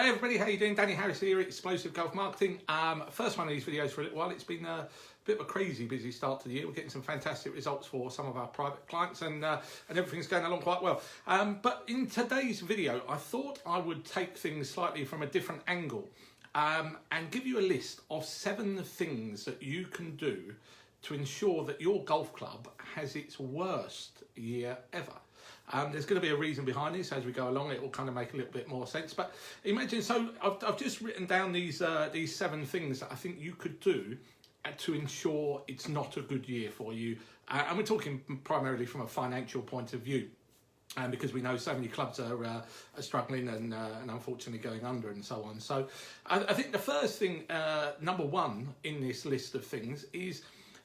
Hey everybody, how you doing? Danny Harris here at Explosive Golf Marketing. First one of these videos for a little while. It's been a bit of a crazy busy start to the year. We're getting some fantastic results for some of our private clients and everything's going along quite well. But in today's video, I thought I would take things slightly from a different angle and give you a list of 7 things that you can do to ensure that your golf club has its worst year ever. There's going to be a reason behind this as we go along. It will kind of make a little bit more sense. But imagine, so I've just written down these 7 things that I think you could do to ensure it's not a good year for you. And we're talking primarily from a financial point of view. Because we know so many clubs are struggling and unfortunately going under and so on. So I think the first thing, number 1 in this list of things is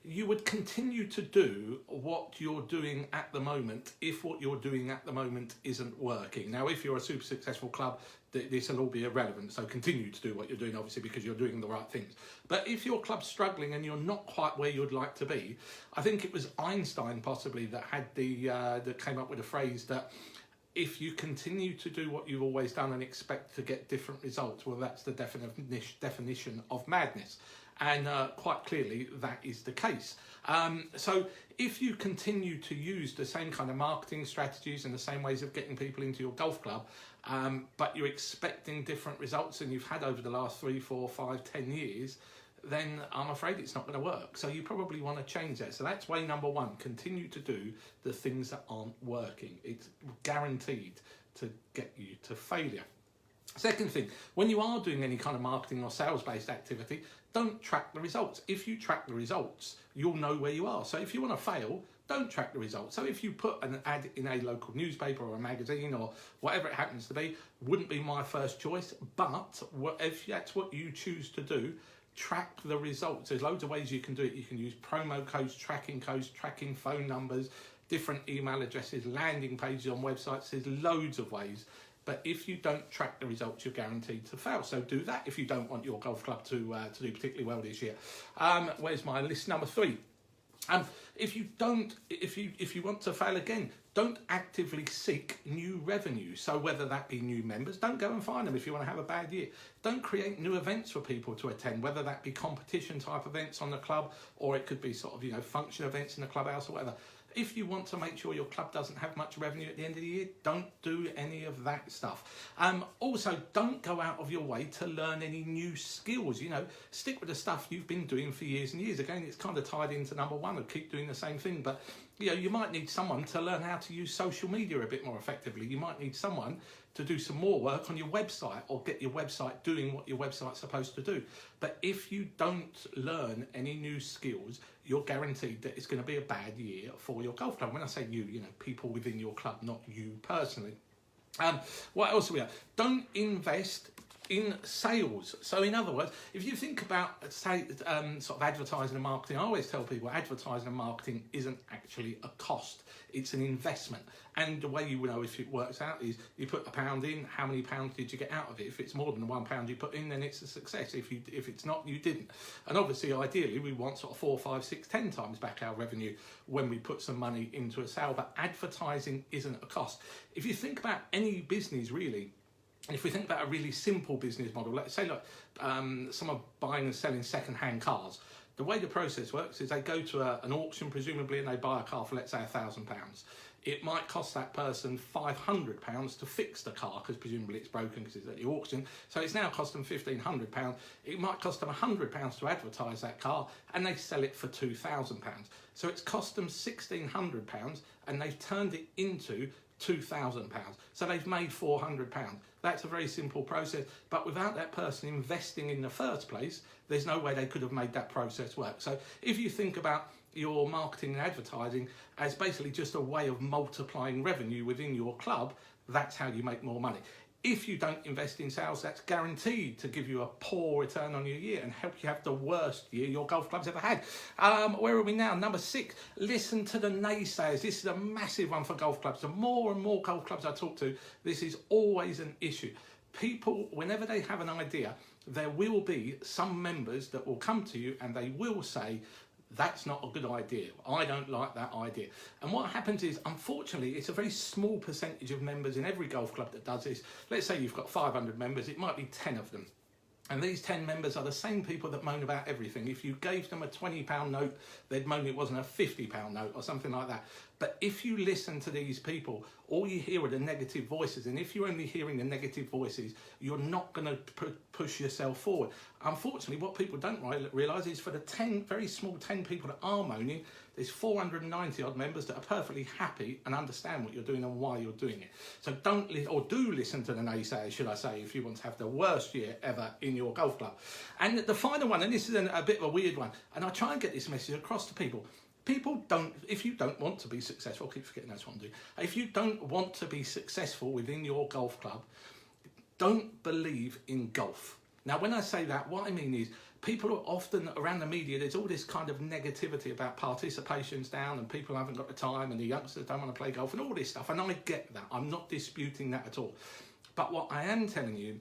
you would continue to do what you're doing at the moment if what you're doing at the moment isn't working. Now, if you're a super successful club, this will all be irrelevant. So continue to do what you're doing, obviously, because you're doing the right things. But if your club's struggling and you're not quite where you'd like to be, I think it was Einstein possibly that had that came up with a phrase that if you continue to do what you've always done and expect to get different results, well, that's the definition of madness. And quite clearly, that is the case. So if you continue to use the same kind of marketing strategies and the same ways of getting people into your golf club, but you're expecting different results than you've had over the last 3, 4, 5, 10 years, then I'm afraid it's not going to work. So you probably want to change that. So that's way number 1. Continue to do the things that aren't working. It's guaranteed to get you to failure. Second thing, when you are doing any kind of marketing or sales-based activity, don't track the results. If you track the results, you'll know where you are. So if you want to fail, don't track the results. So if you put an ad in a local newspaper or a magazine or whatever it happens to be, wouldn't be my first choice. But if that's what you choose to do, track the results. There's loads of ways you can do it. You can use promo codes, tracking phone numbers, different email addresses, landing pages on websites. There's loads of ways. But if you don't track the results, you're guaranteed to fail. So do that if you don't want your golf club to do particularly well this year. Where's my list number 3? If you want to fail again, don't actively seek new revenue. So whether that be new members, don't go and find them if you want to have a bad year. Don't create new events for people to attend, whether that be competition type events on the club, or it could be sort of, function events in the clubhouse or whatever. If you want to make sure your club doesn't have much revenue at the end of the year, don't do any of that stuff. Also, don't go out of your way to learn any new skills. Stick with the stuff you've been doing for years and years. Again, it's kind of tied into number 1 of keep doing the same thing. But you might need someone to learn how to use social media a bit more effectively. You might need someone to do some more work on your website or get your website doing what your website's supposed to do. But if you don't learn any new skills, you're guaranteed that it's going to be a bad year for your golf club. When I say you, people within your club, not you personally. What else do we have? Don't invest in sales. So in other words, if you think about, say, sort of advertising and marketing, I always tell people advertising and marketing isn't actually a cost, it's an investment. And the way you know if it works out is you put £1 in, how many pounds did you get out of it? If it's more than £1 you put in, then it's a success. If it's not, you didn't. And obviously, ideally, we want sort of 4, 5, 6, 10 times back our revenue when we put some money into a sale, but advertising isn't a cost. If you think about any business really, if we think about a really simple business model, let's say, look, someone buying and selling second-hand cars. The way the process works is they go to an auction, presumably, and they buy a car for, let's say, £1,000. It might cost that person £500 to fix the car, because presumably it's broken because it's at the auction. So it's now cost them £1,500. It might cost them £100 to advertise that car, and they sell it for £2,000. So it's cost them £1,600, and they've turned it into £2,000. So they've made £400. That's a very simple process, but without that person investing in the first place, there's no way they could have made that process work. So if you think about your marketing and advertising as basically just a way of multiplying revenue within your club, that's how you make more money. If you don't invest in sales, that's guaranteed to give you a poor return on your year and help you have the worst year your golf club's ever had. Where are we now? Number 6, listen to the naysayers. This is a massive one for golf clubs. The more and more golf clubs I talk to, this is always an issue. People, whenever they have an idea, there will be some members that will come to you and they will say, That's not a good idea. I don't like that idea. And what happens is, unfortunately, it's a very small percentage of members in every golf club that does this. Let's say you've got 500 members, it might be 10 of them. And these 10 members are the same people that moan about everything. If you gave them a £20 note, they'd moan it wasn't a £50 note or something like that. But if you listen to these people, all you hear are the negative voices. And if you're only hearing the negative voices, you're not going to push yourself forward. Unfortunately, what people don't realise is for the 10, very small 10 people that are moaning, there's 490 odd members that are perfectly happy and understand what you're doing and why you're doing it. So don't, or do listen to the naysayers, should I say, if you want to have the worst year ever in your golf club. And the final one, and this is a bit of a weird one, and I try and get this message across to people. People don't, if you don't want to be successful, I keep forgetting that's what I'm doing. If you don't want to be successful within your golf club, don't believe in golf. Now, when I say that, what I mean is people are often around the media, there's all this kind of negativity about participation's down and people haven't got the time and the youngsters don't want to play golf and all this stuff. And I get that. I'm not disputing that at all. But what I am telling you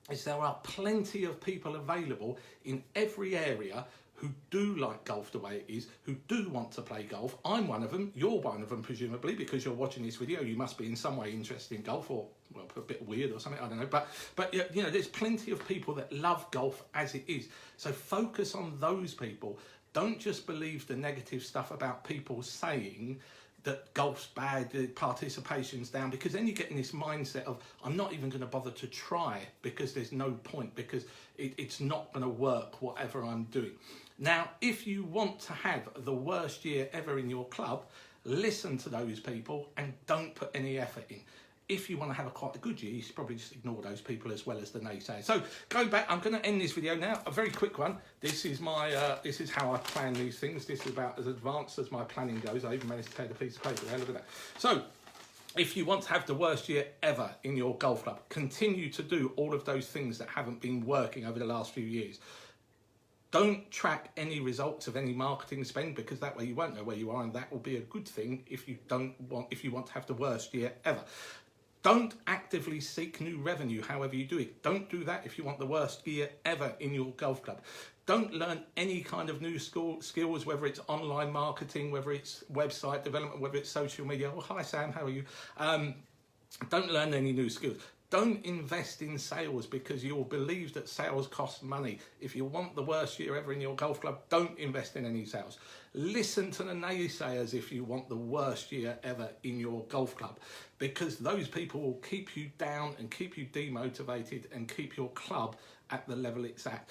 is there are plenty of people available in every area who do like golf the way it is, who do want to play golf. I'm one of them, you're one of them presumably, because you're watching this video, you must be in some way interested in golf, or well, a bit weird or something, I don't know, but you know, there's plenty of people that love golf as it is. So focus on those people. Don't just believe the negative stuff about people saying that golf's bad, the participation's down, because then you get in this mindset of, I'm not even going to bother to try because there's no point, because it's not going to work, whatever I'm doing. Now, if you want to have the worst year ever in your club, listen to those people and don't put any effort in. If you want to have quite a good year, you should probably just ignore those people as well as the naysayers. So going back, I'm going to end this video now. A very quick one. This is my, this is how I plan these things. This is about as advanced as my planning goes. I even managed to take a piece of paper there. Look at that. So if you want to have the worst year ever in your golf club, continue to do all of those things that haven't been working over the last few years. Don't track any results of any marketing spend, because that way you won't know where you are, and that will be a good thing if you want to have the worst year ever. Don't actively seek new revenue however you do it. Don't do that if you want the worst year ever in your golf club. Don't learn any kind of new skills, whether it's online marketing, whether it's website development, whether it's social media. Oh, hi Sam, how are you? Don't learn any new skills. Don't invest in sales, because you'll believe that sales cost money. If you want the worst year ever in your golf club, don't invest in any sales. Listen to the naysayers if you want the worst year ever in your golf club, because those people will keep you down and keep you demotivated and keep your club at the level it's at.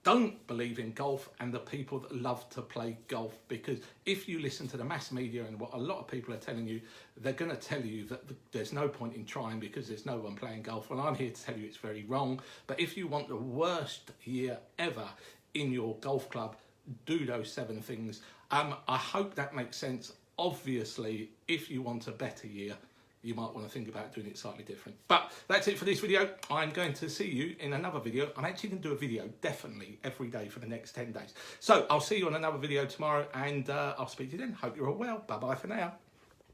Don't believe in golf and the people that love to play golf, because if you listen to the mass media and what a lot of people are telling you, they're going to tell you that there's no point in trying because there's no one playing golf. Well, I'm here to tell you it's very wrong. But if you want the worst year ever in your golf club, do those 7 things. I hope that makes sense. Obviously, if you want a better year, you might want to think about doing it slightly different. But that's it for this video. I'm going to see you in another video. I'm actually going to do a video definitely every day for the next 10 days. So I'll see you on another video tomorrow, and I'll speak to you then. Hope you're all well. Bye-bye for now.